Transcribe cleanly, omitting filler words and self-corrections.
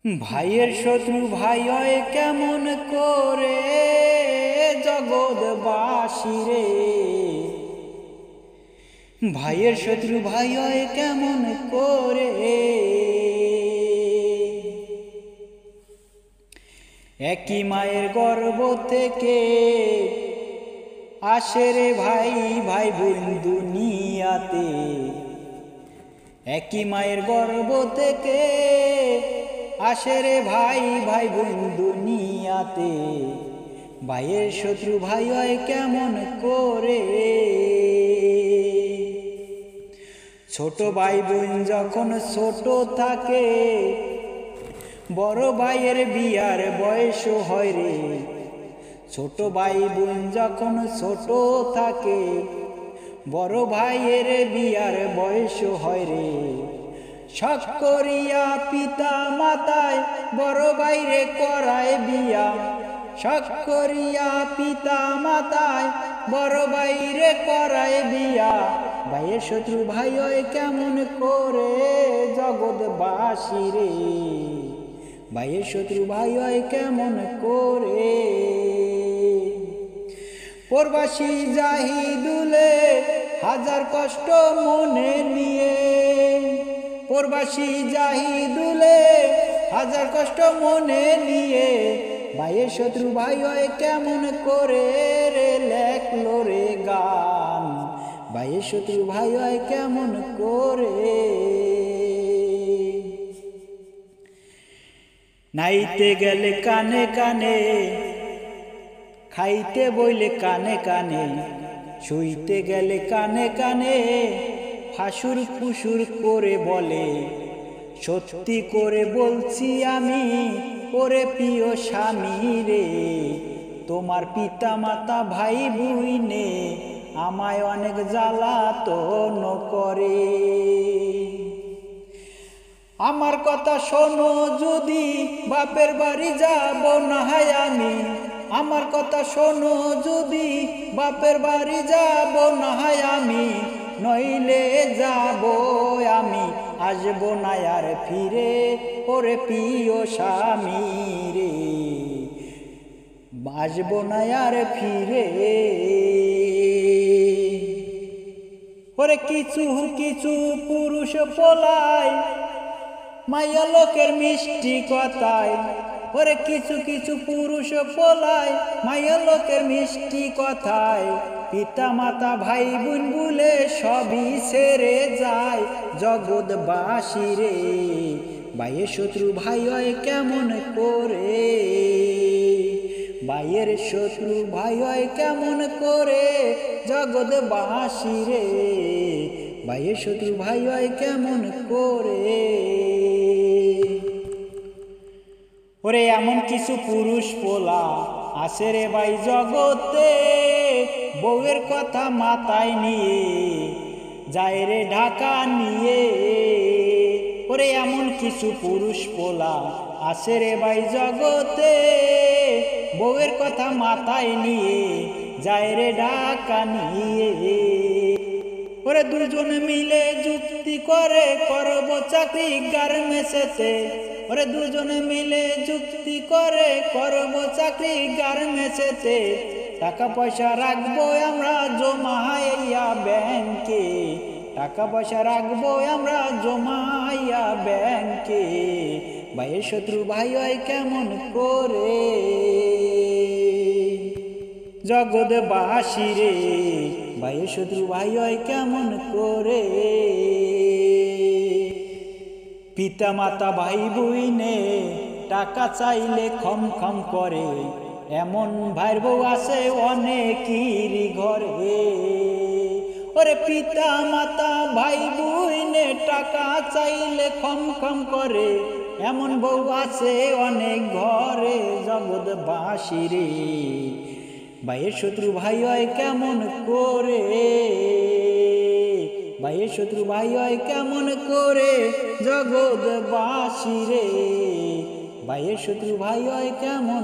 ভাইয়ের শত্রু ভাই হয় কেমন করে জগৎবাসী রে। ভাইয়ের শত্রু ভাই হয় কেমন করে। একই মায়ের গর্ভ থেকে আসে রে ভাই ভাই বোন দুনিয়াতে। একই মায়ের গর্ভ থেকে আসে রে ভাই ভাই বোন দুনিয়াতে। ভাইয়ের শত্রু ভাই হয় কেমন করে। ছোট ভাই বোন যখন ছোট থাকে বড় ভাইয়ের বিয়ার বয়স হয় রে। ছোট ভাই বোন যখন ছোট থাকে বড় ভাইয়ের বিয়ার বয়স হয় রে। শখ করিয়া পিতা মাতায় বড় ভাইরে করায় বিয়া। শখ করিয়া পিতা মাতায় বড় ভাইরে করায় বিয়া। ভাইয়ের শত্রু ভাই হয় কেমন করে জগৎবাসী রে। ভাইয়ের শত্রু ভাই হয় কেমন করে। প্রবাসী জাহিদুলে হাজার কষ্ট মনে নিয়ে। প্রবাসী জাহিদুলে হাজার কষ্ট মনে নিয়ে। ভাইয়ের শত্রু ভাই হয় কেমন করে রে লেখলো রে গান। ভাইয়ের শত্রু ভাই হয় কেমন করে। নাইতে গেলে কানে কানে, খাইতে বইলে কানে কানে, শুইতে গেলে কানে কানে ফাসুর ফুসুর করে বলে। সত্যি করে বলছি আমি ওরে প্রিয় স্বামী রে। তোমার পিতা মাতা ভাই বুইনে আমায় অনেক জ্বালাতন করে। আমার কথা শোনো যদি বাপের বাড়ি যাব না হয় আমি। আমার কথা শোনো যদি বাপের বাড়ি যাব না হয় আমি। নইলে যাব আমি আসব না আর ফিরে ওরে প্রিয় স্বামী রে। আসব না আর ফিরে। ওরে কিছু কিছু পুরুষ পোলায় মাইয়া লোকের মিষ্টি কথায়। ওরে কিছু কিছু পুরুষ পোলায় মাইয়া লোকের মিষ্টি কথায়। পিতা মাতা ভাই বোন বলে সবই ছেড়ে যায় জগৎবাসী রে। ভাইয়ের শত্রু ভাই হয় কেমন করে। ভাইয়ের শত্রু ভাই হয় কেমন করে জগৎবাসী রে। ভাইয়ের শত্রু ভাই হয় কেমন করে। ওরে এমন কিছু পুরুষ পোলা আছে রে ভাই জগতে। বউয়ের কথা মাথায় নিয়ে যায় রে ঢাকা নিয়ে। ওরে এমন কিছু পুরুষ পোলা আছে রে ভাই জগতে। বউয়ের কথা মাথায় নিয়ে যায় রে ঢাকা নিয়ে। ওরে দুজনে মিলে যুক্তি করে করব চাকরি গার্মেন্টসেতে। ওরে দুজনে মিলে যুক্তি করে করব চাকরি গার্মেন্টসেতে। টাকা পয়সা রাখবো আমরা জমাইয়া ব্যাংকে। টাকা পয়সা রাখবো আমরা জমাইয়া ব্যাংকে। ভাইয়ের শত্রু ভাই হয় কেমন করে জগৎবাসী রে। ভাইয়ের শত্রু ভাই হয় কেমন করে। পিতা মাতা ভাই বুইনে টাকা চাইলে খম খম করে। এমন ভাইয়ের বউ আছে অনেকেরই ঘরে। ওরে পিতা মাতা ভাই বুইনে টাকা চাইলে খম খম করে। এমন বউ আছে অনেক ঘরে জগৎবাসী রে। ভাইয়ের শত্রু ভাই হয় কেমন করে। ভাইয়ের শত্রু ভাই হয় কেমন করে জগৎবাসী রে। ভাইয়ের শত্রু ভাই হয় কেমন